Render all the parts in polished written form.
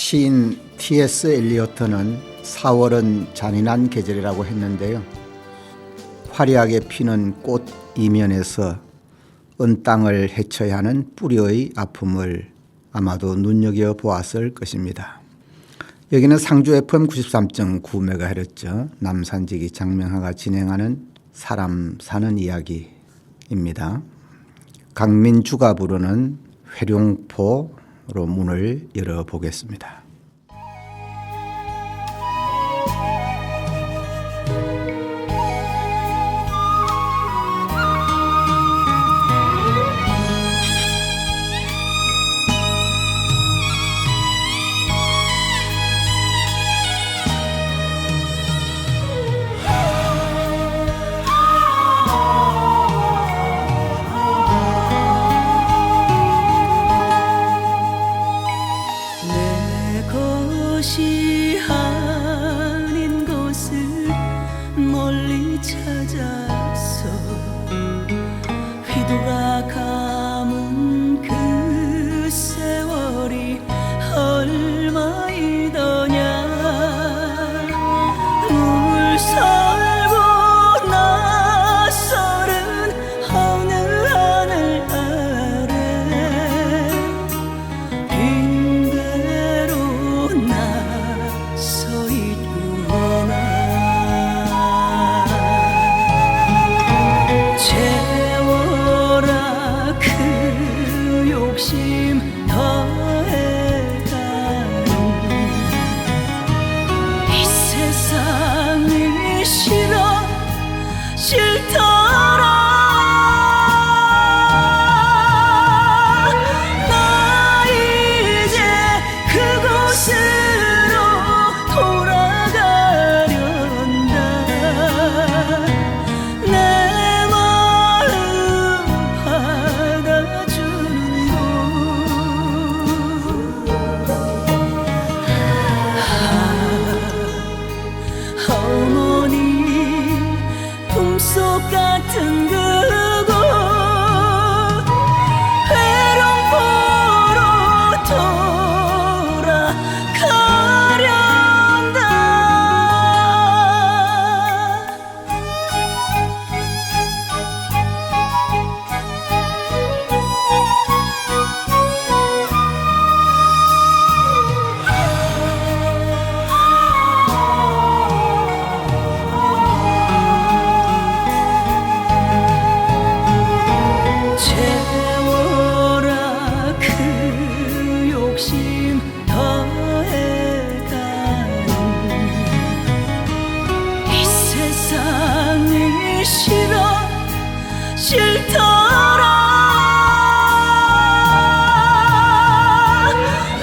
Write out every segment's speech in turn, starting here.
시인 T.S. 엘리어트는 4월은 잔인한 계절이라고 했는데요. 화려하게 피는 꽃 이면에서 은땅을 헤쳐야 하는 뿌리의 아픔을 아마도 눈여겨보았을 것입니다. 여기는 상주 FM 93.9MHz 남산지기 장명하가 진행하는 사람 사는 이야기입니다. 강민주가 부르는 회룡포로 문을 열어보겠습니다. 것이 아닌 것을 멀리 찾아서 휘돌아 감은 그 세월이 얼마이더냐. 물설고 낯설은 어느 하늘 아래 채워라 그 욕심 더해가는 이 세상이 싫더라. 나 이제 그곳으로 돌아가련다. 내 마음 받아주는 곳. 어머니 품속 같은 그곳 회룡포로 돌아가련다. 채워라 그 욕심 더해가는 이 세상이 싫더라.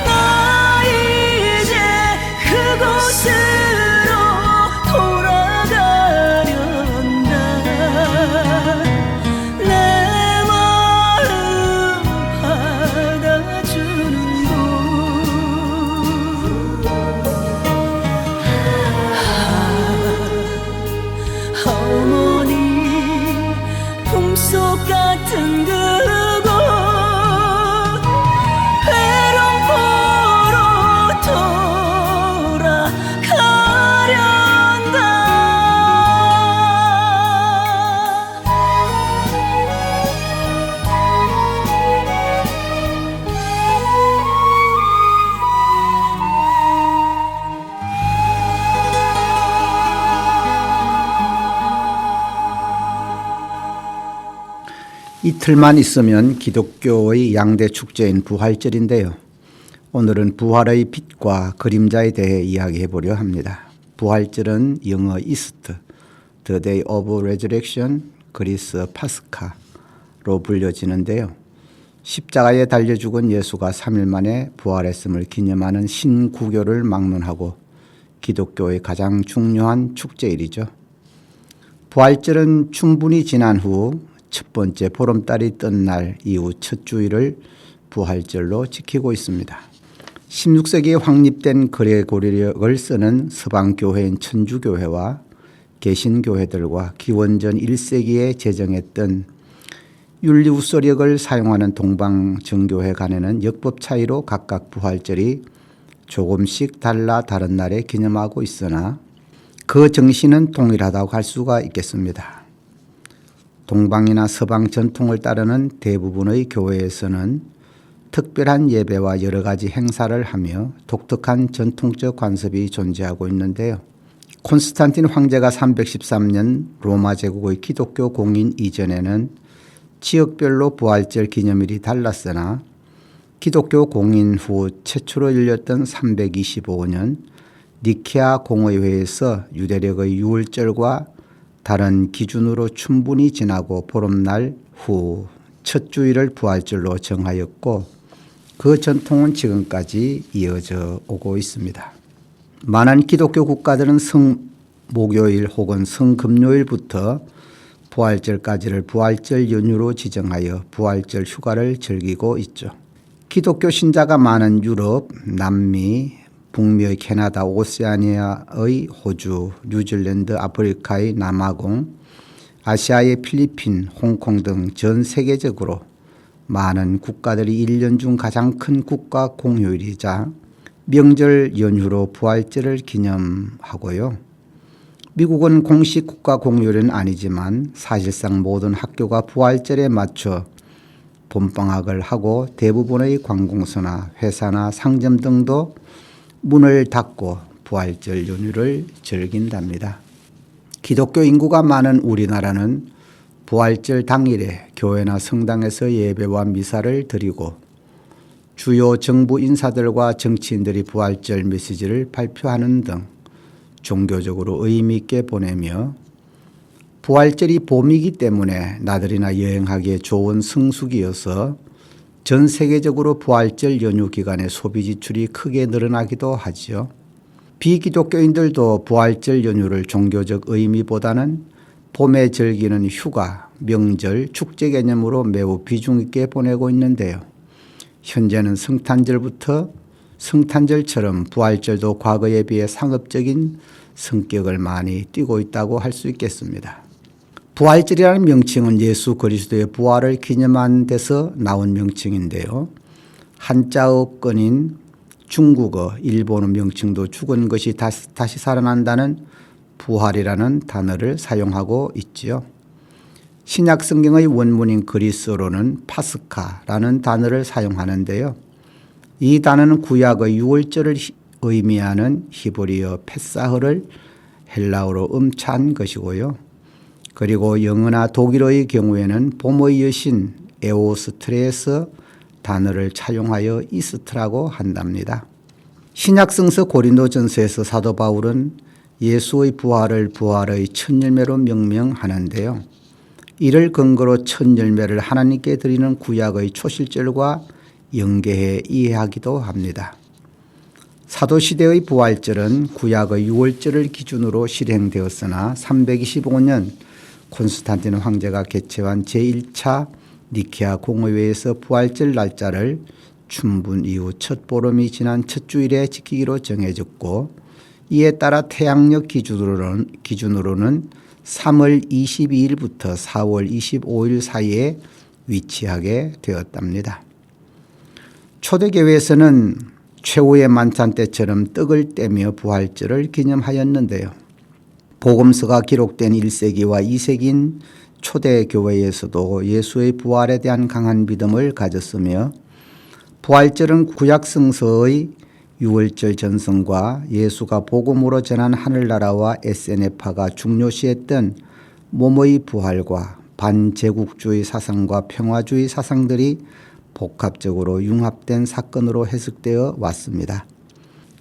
나 이제 그곳으로 돌아가련다. 내 마음 받아주는 곳. 어머니 품속 같은 그곳 회룡포로 돌아가련다. 이틀만 있으면 기독교의 양대 축제인 부활절인데요. 오늘은 부활의 빛과 그림자에 대해 이야기해 보려 합니다. 부활절은 영어 이스트, The Day of Resurrection, 그리스 파스카로 불려지는데요. 십자가에 달려 죽은 예수가 3일 만에 부활했음을 기념하는 신구교를 막론하고 기독교의 가장 중요한 축제일이죠. 부활절은 충분히 지난 후 첫 번째 보름달이 뜬 날 이후 첫 주일을 부활절로 지키고 있습니다. 16세기에 확립된 그레고리력을 쓰는 서방교회인 천주교회와 개신교회들과 기원전 1세기에 제정했던 윤리우서력을 사용하는 동방정교회 간에는 역법 차이로 각각 부활절이 조금씩 달라 다른 날에 기념하고 있으나 그 정신은 동일하다고 할 수가 있겠습니다. 동방이나 서방 전통을 따르는 대부분의 교회에서는 특별한 예배와 여러 가지 행사를 하며 독특한 전통적 관습이 존재하고 있는데요. 콘스탄틴 황제가 313년 로마 제국의 기독교 공인 이전에는 지역별로 부활절 기념일이 달랐으나 기독교 공인 후 최초로 열렸던 325년 니케아 공의회에서 유대력의 유월절과 다른 기준으로 충분히 지나고 보름날 후 첫 주일을 부활절로 정하였고 그 전통은 지금까지 이어져 오고 있습니다. 많은 기독교 국가들은 성목요일 혹은 성금요일부터 부활절까지를 부활절 연휴로 지정하여 부활절 휴가를 즐기고 있죠. 기독교 신자가 많은 유럽, 남미, 북미의 캐나다, 오세아니아의 호주, 뉴질랜드, 아프리카의 남아공, 아시아의 필리핀, 홍콩 등 전 세계적으로 많은 국가들이 1년 중 가장 큰 국가 공휴일이자 명절 연휴로 부활절을 기념하고요. 미국은 공식 국가 공휴일은 아니지만 사실상 모든 학교가 부활절에 맞춰 봄방학을 하고 대부분의 관공서나 회사나 상점 등도 문을 닫고 부활절 연휴를 즐긴답니다. 기독교 인구가 많은 우리나라는 부활절 당일에 교회나 성당에서 예배와 미사를 드리고 주요 정부 인사들과 정치인들이 부활절 메시지를 발표하는 등 종교적으로 의미 있게 보내며 부활절이 봄이기 때문에 나들이나 여행하기에 좋은 성수기여서 전 세계적으로 부활절 연휴 기간에 소비 지출이 크게 늘어나기도 하지요. 비기독교인들도 부활절 연휴를 종교적 의미보다는 봄에 즐기는 휴가, 명절, 축제 개념으로 매우 비중 있게 보내고 있는데요. 현재는 성탄절부터 성탄절처럼 부활절도 과거에 비해 상업적인 성격을 많이 띠고 있다고 할 수 있겠습니다. 부활절이라는 명칭은 예수 그리스도의 부활을 기념한 데서 나온 명칭인데요. 한자어권인 중국어, 일본어 명칭도 죽은 것이 다시 살아난다는 부활이라는 단어를 사용하고 있지요. 신약 성경의 원문인 그리스어로는 파스카라는 단어를 사용하는데요. 이 단어는 구약의 유월절을 의미하는 히브리어 페사흐를 헬라어로 음차한 것이고요. 그리고 영어나 독일어의 경우에는 봄의 여신 에오스트레에서 단어를 차용하여 이스트라고 한답니다. 신약성서 고린도전서에서 사도 바울은 예수의 부활을 부활의 첫 열매로 명명하는데요. 이를 근거로 첫 열매를 하나님께 드리는 구약의 초실절과 연계해 이해하기도 합니다. 사도시대의 부활절은 구약의 유월절을 기준으로 실행되었으나 325년 콘스탄틴 황제가 개최한 제1차 니케아 공의회에서 부활절 날짜를 춘분 이후 첫 보름이 지난 첫 주일에 지키기로 정해졌고 이에 따라 태양력 기준으로는 3월 22일부터 4월 25일 사이에 위치하게 되었답니다. 초대교회에서는 최후의 만찬 때처럼 떡을 떼며 부활절을 기념하였는데요. 복음서가 기록된 1세기와 2세기인 초대교회에서도 예수의 부활에 대한 강한 믿음을 가졌으며 부활절은 구약성서의 유월절 전승과 예수가 복음으로 전한 하늘나라와 SNF파가 중요시했던 몸의 부활과 반제국주의 사상과 평화주의 사상들이 복합적으로 융합된 사건으로 해석되어 왔습니다.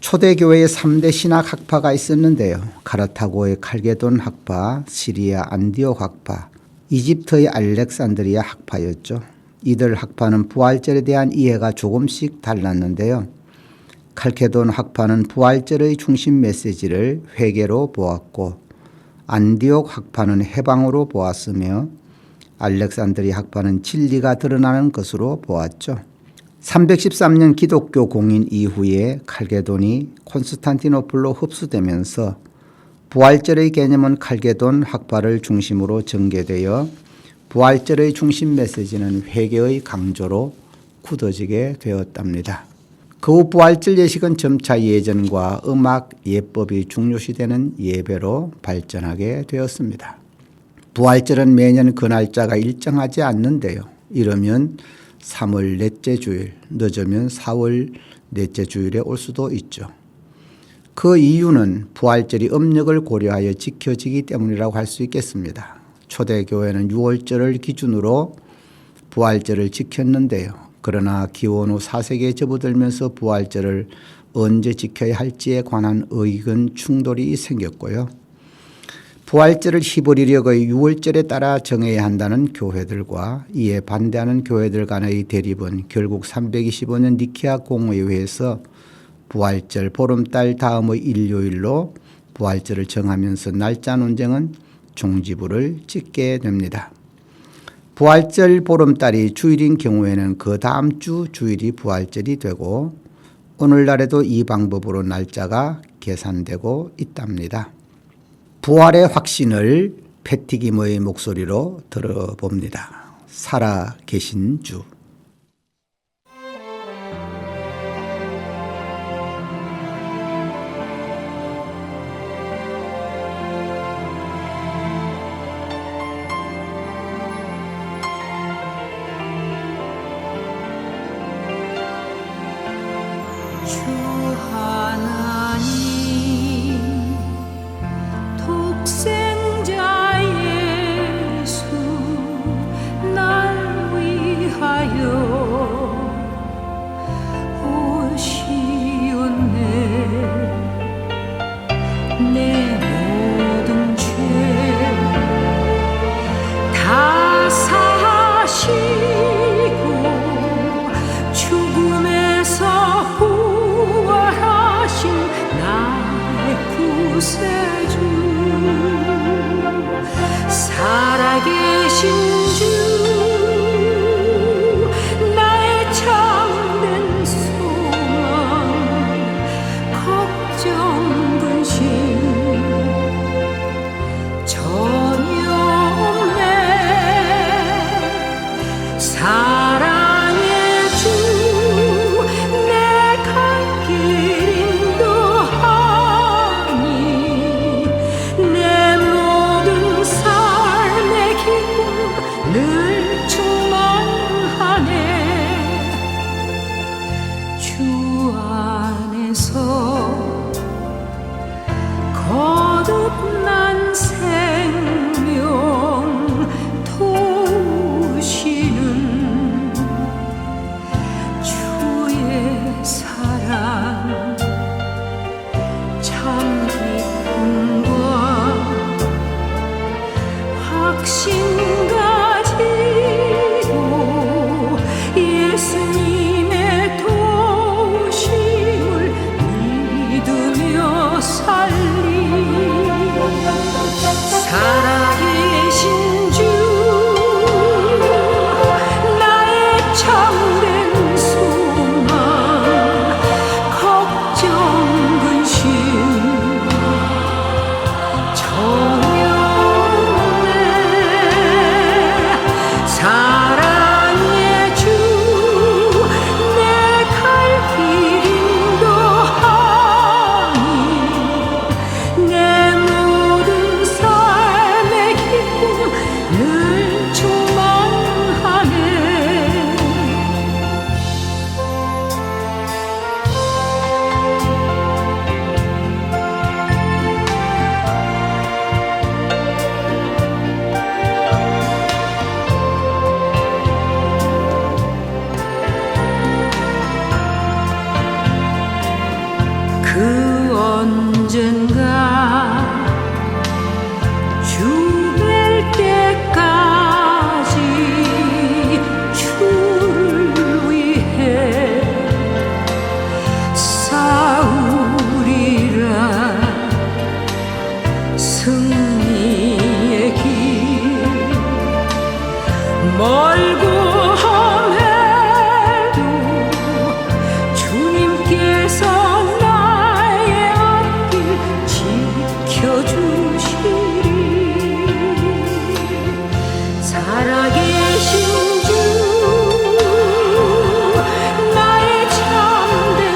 초대교회에 3대 신학 학파가 있었는데요. 카르타고의 칼게돈 학파, 시리아 안디옥 학파, 이집트의 알렉산드리아 학파였죠. 이들 학파는 부활절에 대한 이해가 조금씩 달랐는데요. 칼케돈 학파는 부활절의 중심 메시지를 회개로 보았고 안디옥 학파는 해방으로 보았으며 알렉산드리아 학파는 진리가 드러나는 것으로 보았죠. 313년 기독교 공인 이후에 칼게돈이 콘스탄티노플로 흡수되면서 부활절의 개념은 칼게돈 학파를 중심으로 전개되어 부활절의 중심 메시지는 회개의 강조로 굳어지게 되었답니다. 그 후 부활절 예식은 점차 예전과 음악, 예법이 중요시되는 예배로 발전하게 되었습니다. 부활절은 매년 그 날짜가 일정하지 않는데요. 이르면 3월 넷째 주일, 늦으면 4월 넷째 주일에 올 수도 있죠. 그 이유는 부활절이 음력을 고려하여 지켜지기 때문이라고 할 수 있겠습니다. 초대교회는 6월절을 기준으로 부활절을 지켰는데요. 그러나 기원 후 4세기에 접어들면서 부활절을 언제 지켜야 할지에 관한 의견 충돌이 생겼고요. 부활절을 히브리력의 6월절에 따라 정해야 한다는 교회들과 이에 반대하는 교회들 간의 대립은 결국 325년 니케아 공의회에서 부활절 보름달 다음의 일요일로 부활절을 정하면서 날짜 논쟁은 종지부를 찍게 됩니다. 부활절 보름달이 주일인 경우에는 그 다음 주 주일이 부활절이 되고 오늘날에도 이 방법으로 날짜가 계산되고 있답니다. 부활의 확신을 패티김의 목소리로 들어봅니다. 살아 계신 주. 주 하나님 독생자 예수 날 위하여 오시었네. 내 모든 죄 다 사하시고 죽음에서 부활하신 나의 구세주, 살아계신 주, 나의 참된 소망, 걱정 근심 전혀 없네. 사랑의 주, 내 갈 길 인도하니 내 모든 삶의 기쁨 늘 충만하네. 주 안에서 거듭난 생명 도우시는 주의 사랑 참 기쁨과 확신 가지고 예수님의 도우심을 믿으며 살리. 살아계신 주, 나의 참된 소망, 걱정 근심 전혀 없네. 사랑의 주, 내 갈 길 인도하니 내 모든 삶의 기쁨 늘 충만하네. 그 언젠가 주뵐 때까지 주를 위해 싸우리라. 승리의 길 멀고 험해도 주님께서 나의 앞길 지켜주시리. 살아계신 주, 나의 참된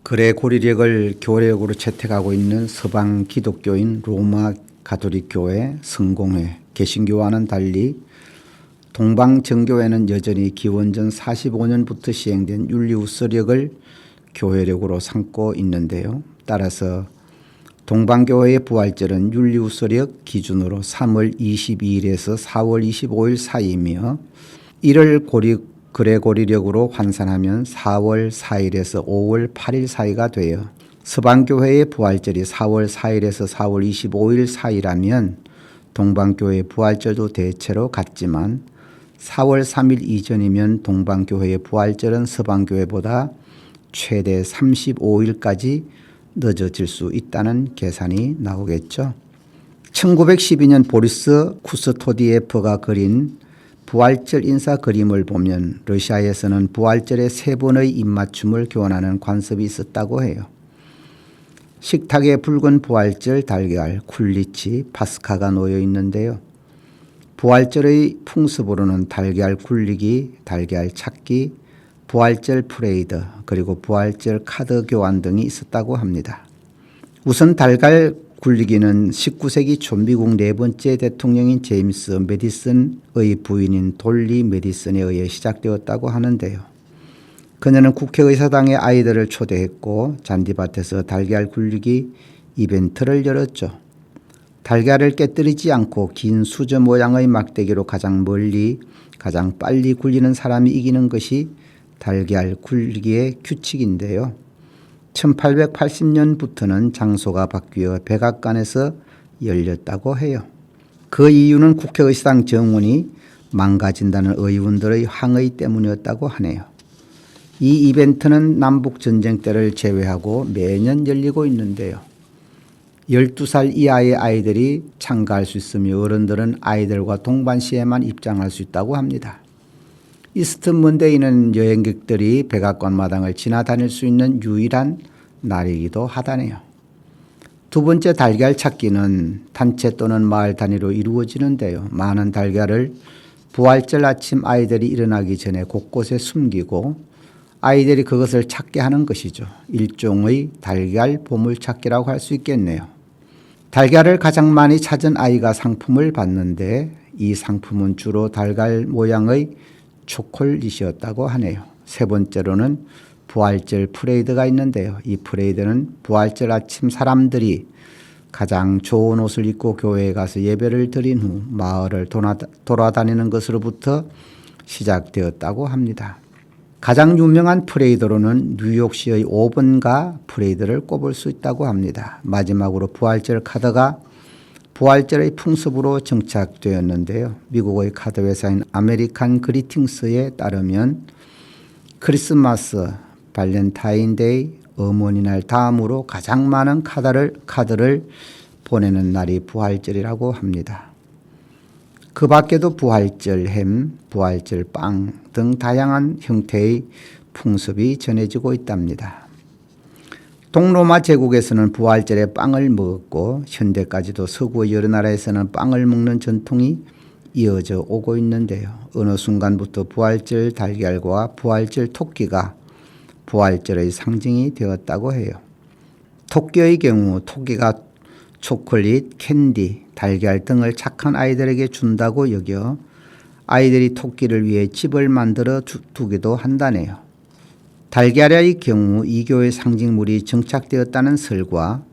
그레고리력을 교회력으로 채택하고 있는 서방 기독교인 로마 가톨릭 교회, 성공회, 개신교와는 달리 동방정교회는 여전히 기원전 45년부터 시행된 율리우스력을 교회력으로 삼고 있는데요. 따라서 동방교회의 부활절은 율리우스력 기준으로 3월 22일에서 4월 25일 사이이며 이를 그레고리력으로 환산하면 4월 4일에서 5월 8일 사이가 되어 서방교회의 부활절이 4월 4일에서 4월 25일 사이라면 동방교회의 부활절도 대체로 같지만 4월 3일 이전이면 동방교회의 부활절은 서방교회보다 최대 35일까지 늦어질 수 있다는 계산이 나오겠죠. 1912년 보리스 쿠스토디예프가 그린 부활절 인사 그림을 보면 러시아에서는 부활절에 3번의 입맞춤을 교환하는 관습이 있었다고 해요. 식탁에 붉은 부활절 달걀, 굴리치, 파스카가 놓여 있는데요. 부활절의 풍습으로는 달걀 굴리기, 달걀 찾기, 부활절 프레이드, 그리고 부활절 카드 교환 등이 있었다고 합니다. 우선 달걀 굴리기는 19세기 초 미국 4번째 대통령인 제임스 메디슨의 부인인 돌리 메디슨에 의해 시작되었다고 하는데요. 그녀는 국회의사당에 아이들을 초대했고 잔디밭에서 달걀 굴리기 이벤트를 열었죠. 달걀을 깨뜨리지 않고 긴 수저 모양의 막대기로 가장 멀리 가장 빨리 굴리는 사람이 이기는 것이 달걀 굴리기의 규칙인데요. 1880년부터는 장소가 바뀌어 백악관에서 열렸다고 해요. 그 이유는 국회의사당 정원이 망가진다는 의원들의 항의 때문이었다고 하네요. 이 이벤트는 남북전쟁 때를 제외하고 매년 열리고 있는데요. 12살 이하의 아이들이 참가할 수 있으며 어른들은 아이들과 동반시에만 입장할 수 있다고 합니다. 이스트먼데이는 여행객들이 백악관 마당을 지나다닐 수 있는 유일한 날이기도 하다네요. 두 번째 달걀 찾기는 단체 또는 마을 단위로 이루어지는데요. 많은 달걀을 부활절 아침 아이들이 일어나기 전에 곳곳에 숨기고 아이들이 그것을 찾게 하는 것이죠. 일종의 달걀 보물찾기라고 할 수 있겠네요. 달걀을 가장 많이 찾은 아이가 상품을 받는데 이 상품은 주로 달걀 모양의 초콜릿이었다고 하네요. 세 번째로는 부활절 프레이드가 있는데요. 이 프레이드는 부활절 아침 사람들이 가장 좋은 옷을 입고 교회에 가서 예배를 드린 후 마을을 돌아다니는 것으로부터 시작되었다고 합니다. 가장 유명한 프레이드로는 뉴욕시의 5번가 프레이드를 꼽을 수 있다고 합니다. 마지막으로 부활절 카드가 부활절의 풍습으로 정착되었는데요. 미국의 카드 회사인 아메리칸 그리팅스에 따르면 크리스마스, 발렌타인데이, 어머니날 다음으로 가장 많은 카드를 보내는 날이 부활절이라고 합니다. 그 밖에도 부활절 햄, 부활절 빵 등 다양한 형태의 풍습이 전해지고 있답니다. 동로마 제국에서는 부활절에 빵을 먹었고 현대까지도 서구의 여러 나라에서는 빵을 먹는 전통이 이어져 오고 있는데요. 어느 순간부터 부활절 달걀과 부활절 토끼가 부활절의 상징이 되었다고 해요. 토끼의 경우 토끼가 초콜릿, 캔디, 달걀 등을 착한 아이들에게 준다고 여겨 아이들이 토끼를 위해 집을 만들어 두기도 한다네요. 달걀의 경우 이교의 상징물이 정착되었다는 설과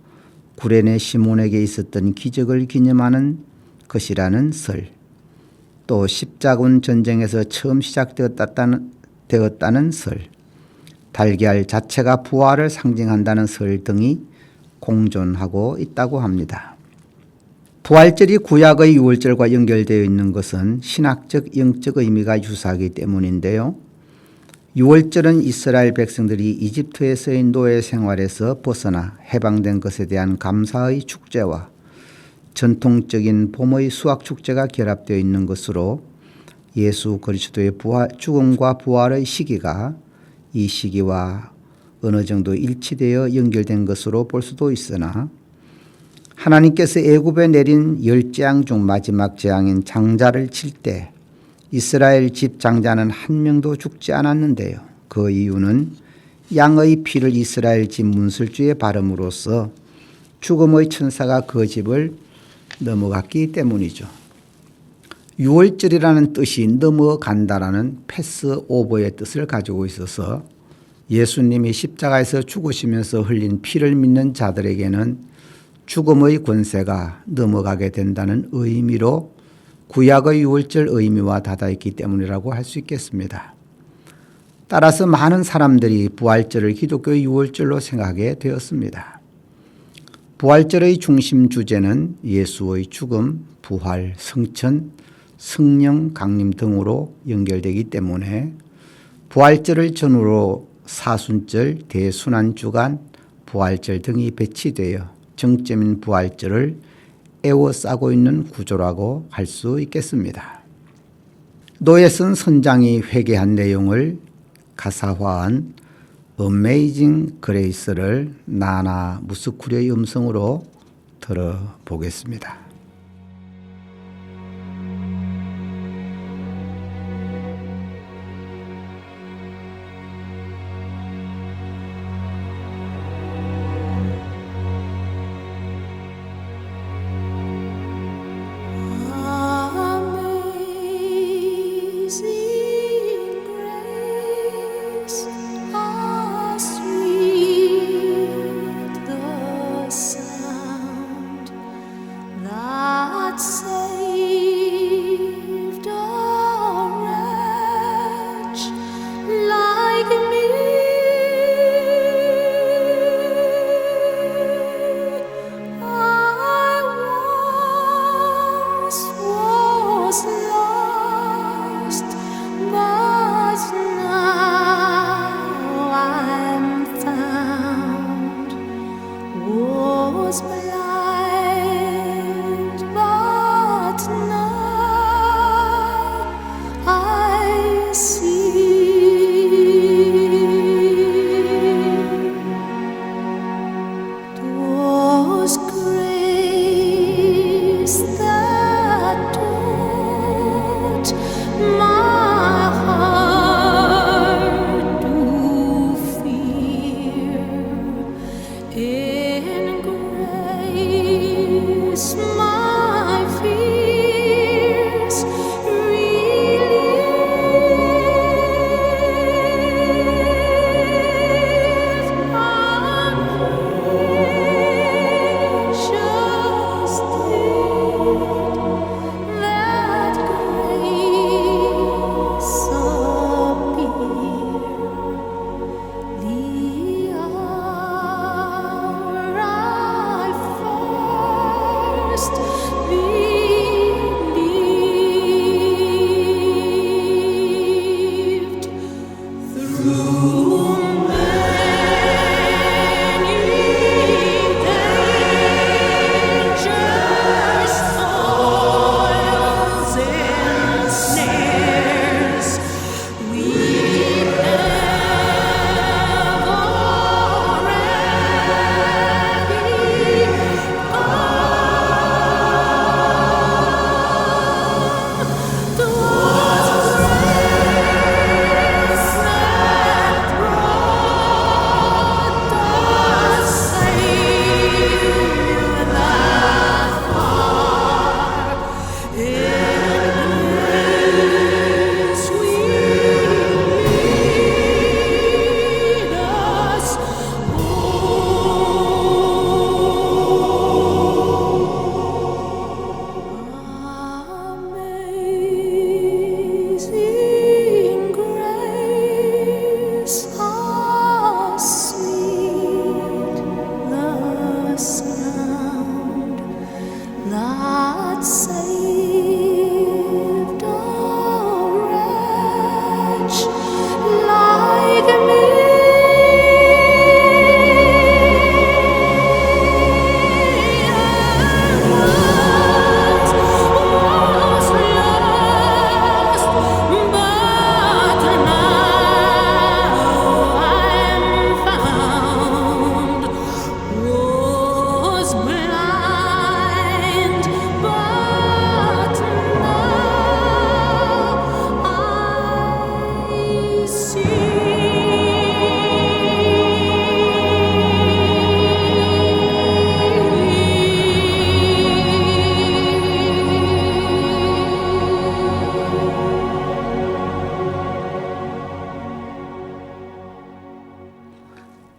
구레네 시몬에게 있었던 기적을 기념하는 것이라는 설, 또 십자군 전쟁에서 처음 시작되었다는 설, 달걀 자체가 부활을 상징한다는 설 등이 공존하고 있다고 합니다. 부활절이 구약의 유월절과 연결되어 있는 것은 신학적 영적 의미가 유사하기 때문인데요. 유월절은 이스라엘 백성들이 이집트에서의 노예 생활에서 벗어나 해방된 것에 대한 감사의 축제와 전통적인 봄의 수학 축제가 결합되어 있는 것으로 예수 그리스도의 죽음과 부활의 시기가 이 시기와 어느 정도 일치되어 연결된 것으로 볼 수도 있으나 하나님께서 애굽에 내린 10재앙 중 마지막 재앙인 장자를 칠 때 이스라엘 집 장자는 한 명도 죽지 않았는데요. 그 이유는 양의 피를 이스라엘 집 문설주에 바름으로써 죽음의 천사가 그 집을 넘어갔기 때문이죠. 유월절이라는 뜻이 넘어간다라는 패스오버의 뜻을 가지고 있어서 예수님이 십자가에서 죽으시면서 흘린 피를 믿는 자들에게는 죽음의 권세가 넘어가게 된다는 의미로 구약의 유월절 의미와 닿아있기 때문이라고 할 수 있겠습니다. 따라서 많은 사람들이 부활절을 기독교의 유월절로 생각하게 되었습니다. 부활절의 중심 주제는 예수의 죽음, 부활, 성천, 성령 강림 등으로 연결되기 때문에 부활절을 전후로 사순절, 대순환주간, 부활절 등이 배치되어 정점인 부활절을 에워싸고 있는 구조라고 할 수 있겠습니다. 노예선 선장이 회개한 내용을 가사화한 어메이징 그레이스를 나나 무스쿠리의 음성으로 들어보겠습니다. Amazing grace, how sweet the sound that saved a wretch like me. I once was lost, but now I'm found. Was blind, but now I see. 'Twas grace that taught my heart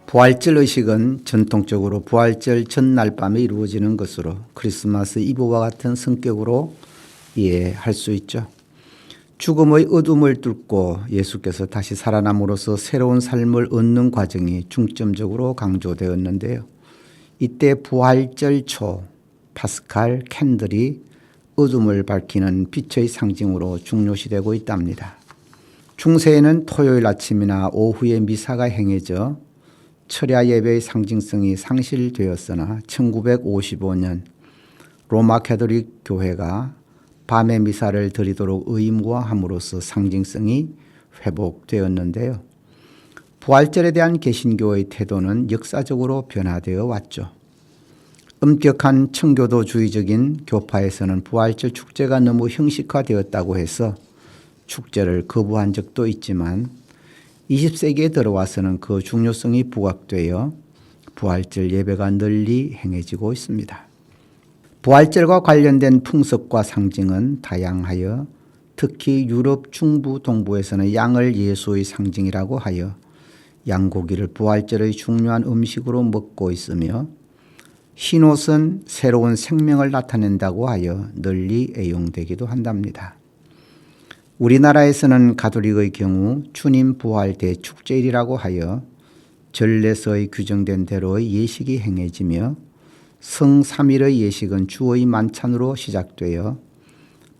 부활절 의식은 전통적으로 부활절 전날 밤에 이루어지는 것으로 크리스마스 이브와 같은 성격으로 이해할 수 있죠. 죽음의 어둠을 뚫고 예수께서 다시 살아남으로써 새로운 삶을 얻는 과정이 중점적으로 강조되었는데요. 이때 부활절 초 파스칼 캔들이 어둠을 밝히는 빛의 상징으로 중요시되고 있답니다. 중세에는 토요일 아침이나 오후에 미사가 행해져 철야 예배의 상징성이 상실되었으나 1955년 로마 가톨릭 교회가 밤에 미사를 드리도록 의무화함으로써 상징성이 회복되었는데요. 부활절에 대한 개신교의 태도는 역사적으로 변화되어 왔죠. 엄격한 청교도주의적인 교파에서는 부활절 축제가 너무 형식화되었다고 해서 축제를 거부한 적도 있지만 20세기에 들어와서는 그 중요성이 부각되어 부활절 예배가 널리 행해지고 있습니다. 부활절과 관련된 풍습과 상징은 다양하여 특히 유럽 중부 동부에서는 양을 예수의 상징이라고 하여 양고기를 부활절의 중요한 음식으로 먹고 있으며 흰옷은 새로운 생명을 나타낸다고 하여 널리 애용되기도 한답니다. 우리나라에서는 가톨릭의 경우 주님 부활 대축제일이라고 하여 전례서에 규정된 대로의 예식이 행해지며 성삼일의 예식은 주의 만찬으로 시작되어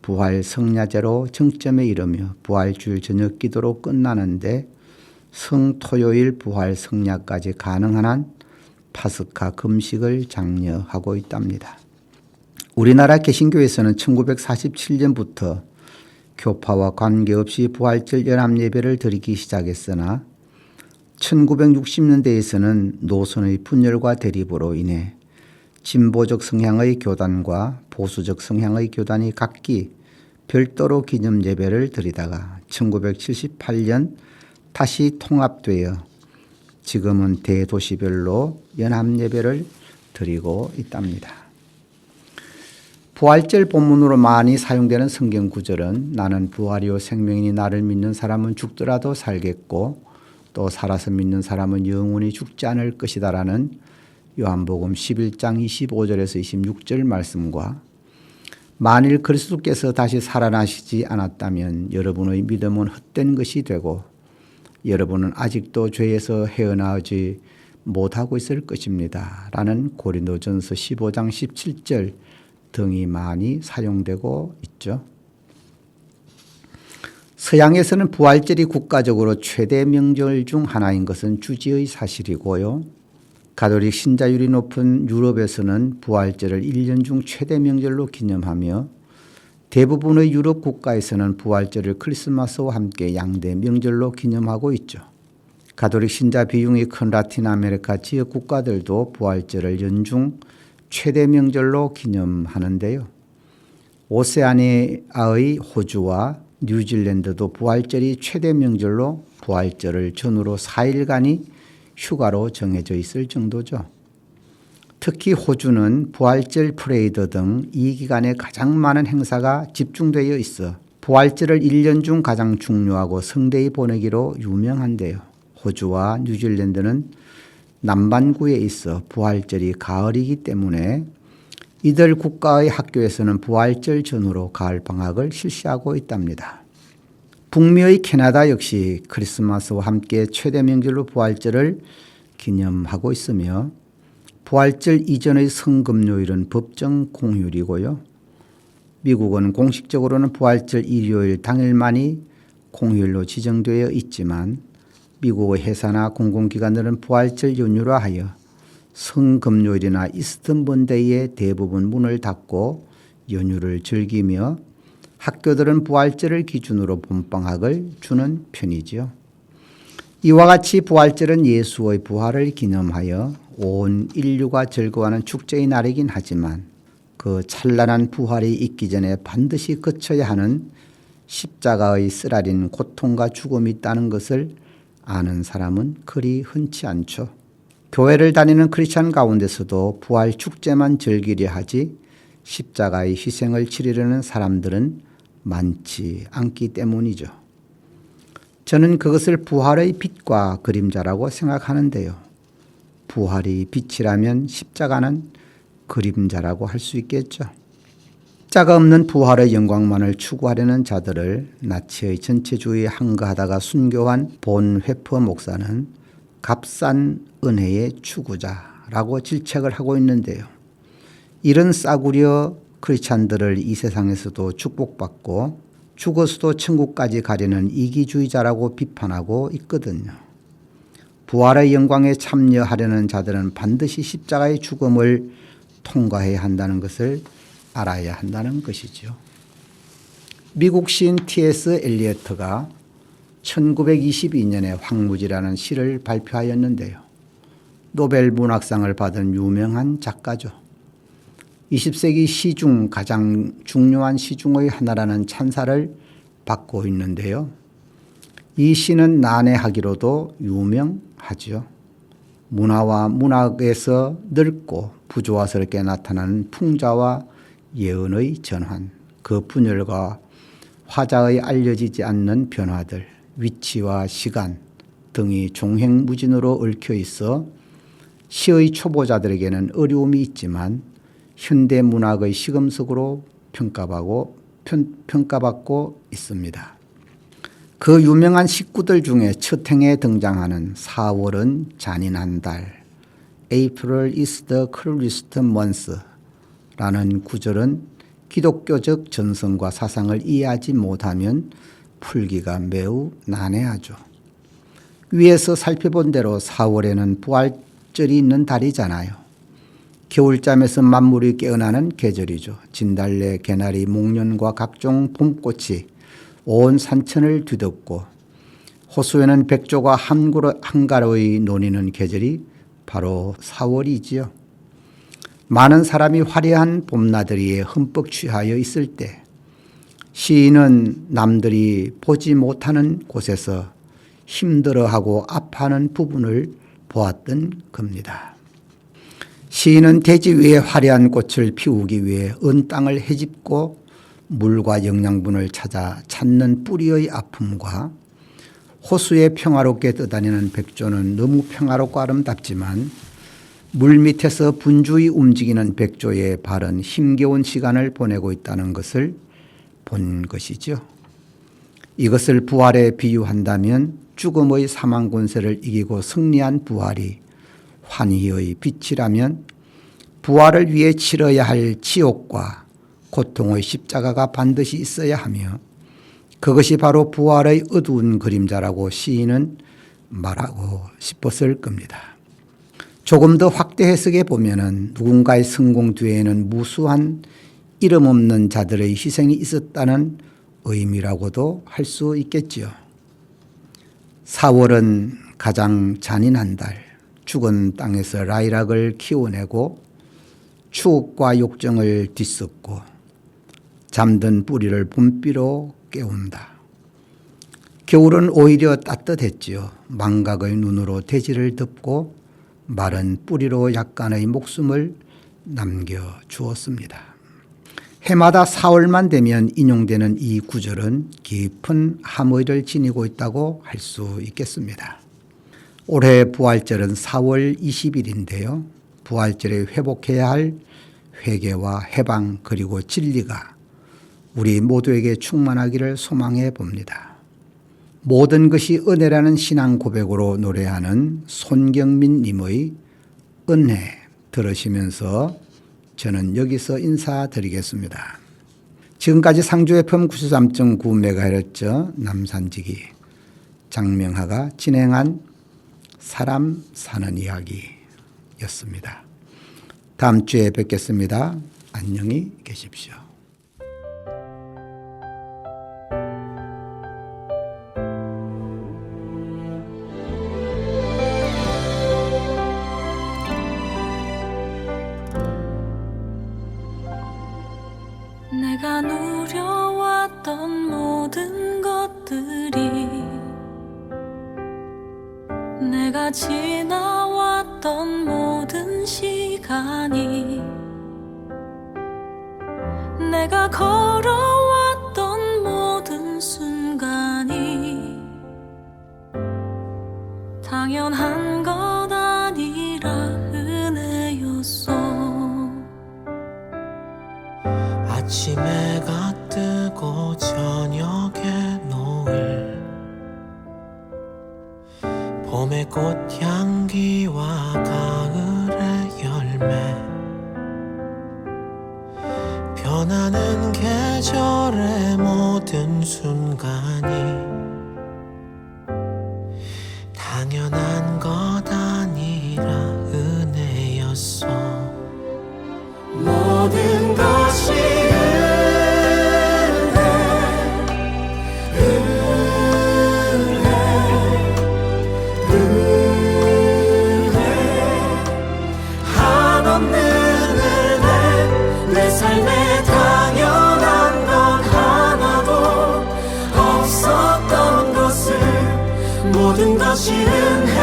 부활 성야제로 정점에 이르며 부활주일 저녁 기도로 끝나는데 성토요일 부활 성야까지 가능한 한 파스카 금식을 장려하고 있답니다. 우리나라 개신교에서는 1947년부터 교파와 관계없이 부활절 연합예배를 드리기 시작했으나 1960년대에서는 노선의 분열과 대립으로 인해 진보적 성향의 교단과 보수적 성향의 교단이 각기 별도로 기념 예배를 드리다가 1978년 다시 통합되어 지금은 대도시별로 연합 예배를 드리고 있답니다. 부활절 본문으로 많이 사용되는 성경 구절은 나는 부활이요 생명이니 나를 믿는 사람은 죽더라도 살겠고 또 살아서 믿는 사람은 영원히 죽지 않을 것이다라는 요한복음 11장 25절에서 26절 말씀과 만일 그리스도께서 다시 살아나시지 않았다면 여러분의 믿음은 헛된 것이 되고 여러분은 아직도 죄에서 헤어나오지 못하고 있을 것입니다. 라는 고린도전서 15장 17절 등이 많이 사용되고 있죠. 서양에서는 부활절이 국가적으로 최대 명절 중 하나인 것은 주지의 사실이고요. 가톨릭 신자율이 높은 유럽에서는 부활절을 1년 중 최대 명절로 기념하며 대부분의 유럽 국가에서는 부활절을 크리스마스와 함께 양대 명절로 기념하고 있죠. 가톨릭 신자 비중이 큰 라틴 아메리카 지역 국가들도 부활절을 연중 최대 명절로 기념하는데요. 오세아니아의 호주와 뉴질랜드도 부활절이 최대 명절로 부활절을 전후로 4일간이 휴가로 정해져 있을 정도죠. 특히 호주는 부활절 프레이드 등 이 기간에 가장 많은 행사가 집중되어 있어 부활절을 1년 중 가장 중요하고 성대히 보내기로 유명한데요. 호주와 뉴질랜드는 남반구에 있어 부활절이 가을이기 때문에 이들 국가의 학교에서는 부활절 전후로 가을 방학을 실시하고 있답니다. 북미의 캐나다 역시 크리스마스와 함께 최대 명절로 부활절을 기념하고 있으며 부활절 이전의 성금요일은 법정 공휴일이고요. 미국은 공식적으로는 부활절 일요일 당일만이 공휴일로 지정되어 있지만 미국의 회사나 공공기관들은 부활절 연휴라 하여 성금요일이나 이스터 먼데이에 대부분 문을 닫고 연휴를 즐기며 학교들은 부활절을 기준으로 봄방학을 주는 편이지요. 이와 같이 부활절은 예수의 부활을 기념하여 온 인류가 즐거워하는 축제의 날이긴 하지만 그 찬란한 부활이 있기 전에 반드시 거쳐야 하는 십자가의 쓰라린 고통과 죽음이 있다는 것을 아는 사람은 그리 흔치 않죠. 교회를 다니는 크리스찬 가운데서도 부활 축제만 즐기려 하지 십자가의 희생을 치르려는 사람들은 많지 않기 때문이죠. 저는 그것을 부활의 빛과 그림자라고 생각하는데요. 부활이 빛이라면 십자가는 그림자라고 할 수 있겠죠. 십자가 없는 부활의 영광만을 추구하려는 자들을 나치의 전체주의에 항거하다가 순교한 본 회퍼 목사는 값싼 은혜의 추구자라고 질책을 하고 있는데요. 이런 싸구려 크리스찬들을 이 세상에서도 축복받고 죽어서도 천국까지 가려는 이기주의자라고 비판하고 있거든요. 부활의 영광에 참여하려는 자들은 반드시 십자가의 죽음을 통과해야 한다는 것을 알아야 한다는 것이죠. 미국 시인 T.S. 엘리어트가 1922년에 황무지라는 시를 발표하였는데요. 노벨 문학상을 받은 유명한 작가죠. 20세기 시 중 가장 중요한 시 중의 하나라는 찬사를 받고 있는데요. 이 시는 난해하기로도 유명하죠. 문화와 문학에서 늙고 부조화스럽게 나타나는 풍자와 예언의 전환, 그 분열과 화자의 알려지지 않는 변화들, 위치와 시간 등이 종횡무진으로 얽혀 있어 시의 초보자들에게는 어려움이 있지만 현대 문학의 시금석으로 평가받고 있습니다. 그 유명한 식구들 중에 첫 행에 등장하는 4월은 잔인한 달, April is the cruelest month 라는 구절은 기독교적 전성과 사상을 이해하지 못하면 풀기가 매우 난해하죠. 위에서 살펴본 대로 4월에는 부활절이 있는 달이잖아요. 겨울잠에서 만물이 깨어나는 계절이죠. 진달래, 개나리, 목련과 각종 봄꽃이 온 산천을 뒤덮고 호수에는 백조가 한가로이 노니는 계절이 바로 4월이지요. 많은 사람이 화려한 봄나들이에 흠뻑 취하여 있을 때 시인은 남들이 보지 못하는 곳에서 힘들어하고 아파하는 부분을 보았던 겁니다. 시인은 대지 위에 화려한 꽃을 피우기 위해 언 땅을 헤집고 물과 영양분을 찾는 뿌리의 아픔과 호수에 평화롭게 떠다니는 백조는 너무 평화롭고 아름답지만 물 밑에서 분주히 움직이는 백조의 발은 힘겨운 시간을 보내고 있다는 것을 본 것이죠. 이것을 부활에 비유한다면 죽음의 사망 권세를 이기고 승리한 부활이 환희의 빛이라면 부활을 위해 치러야 할 지옥과 고통의 십자가가 반드시 있어야 하며 그것이 바로 부활의 어두운 그림자라고 시인은 말하고 싶었을 겁니다. 조금 더 확대 해석해 보면은 누군가의 성공 뒤에는 무수한 이름 없는 자들의 희생이 있었다는 의미라고도 할 수 있겠지요. 4월은 가장 잔인한 달, 죽은 땅에서 라이락을 키워내고 추억과 욕정을 뒤섞고 잠든 뿌리를 봄비로 깨운다. 겨울은 오히려 따뜻했지요. 망각의 눈으로 대지를 덮고 마른 뿌리로 약간의 목숨을 남겨주었습니다. 해마다 4월만 되면 인용되는 이 구절은 깊은 함의를 지니고 있다고 할 수 있겠습니다. 올해 부활절은 4월 20일인데요. 부활절에 회복해야 할 회개와 해방 그리고 진리가 우리 모두에게 충만하기를 소망해 봅니다. 모든 것이 은혜라는 신앙 고백으로 노래하는 손경민 님의 은혜 들으시면서 저는 여기서 인사드리겠습니다. 지금까지 상주 FM 93.9MHz 남산지기 장명하가 진행한 사람 사는 이야기였습니다. 다음 주에 뵙겠습니다. 안녕히 계십시오. 내가 누려왔던 모든 것들이 내가 지나왔던 모든 시간이 내가 걸어왔던 모든 순간이 당연한 것 아니라 아침 해가 뜨고 저녁에 노을 봄의 꽃향기와 가을의 열매 변하는 계절의 모든 순간이 당연한 것 아니라 은혜였어. 모든 것이 한없는 은혜 내 삶에 당연한 건 하나도 없었던 것을 모든 것이 은혜였소.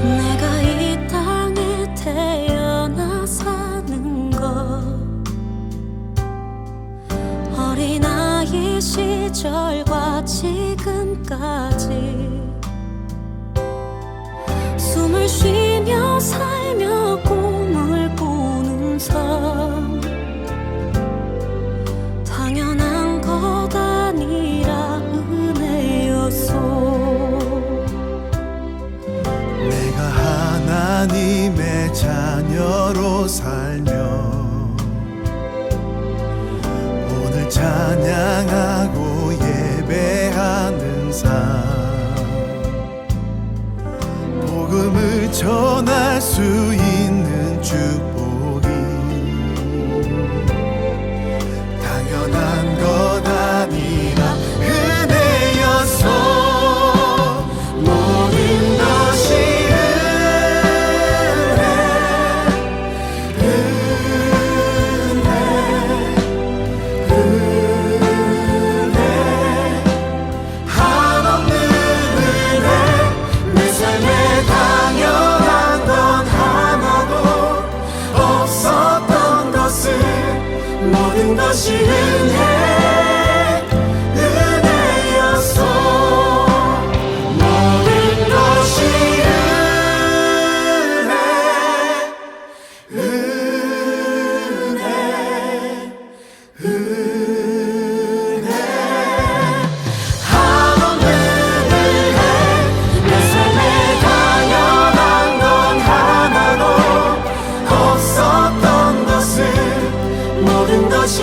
내가 이 땅에 태어나 사는 것 어린아이 시절과 지금까지 숨을 쉬며 살며 꿈을 꾸는 삶 당연한 것 아니라 은혜였소. 내가 하나님의 자녀로 살며 오늘 찬양하고 예배하는 삶 복음을 전할 수 있는 축복이 당연한 것 아니라 은혜였소. 모든 것이 한없는 은혜 내 삶에 당연한 건 하나도 없었던 것을 모든 것이 은혜였소. 모든 것이 한없는 은혜 내 삶에 당연한 건 하나도 없었던 것을 모든 것이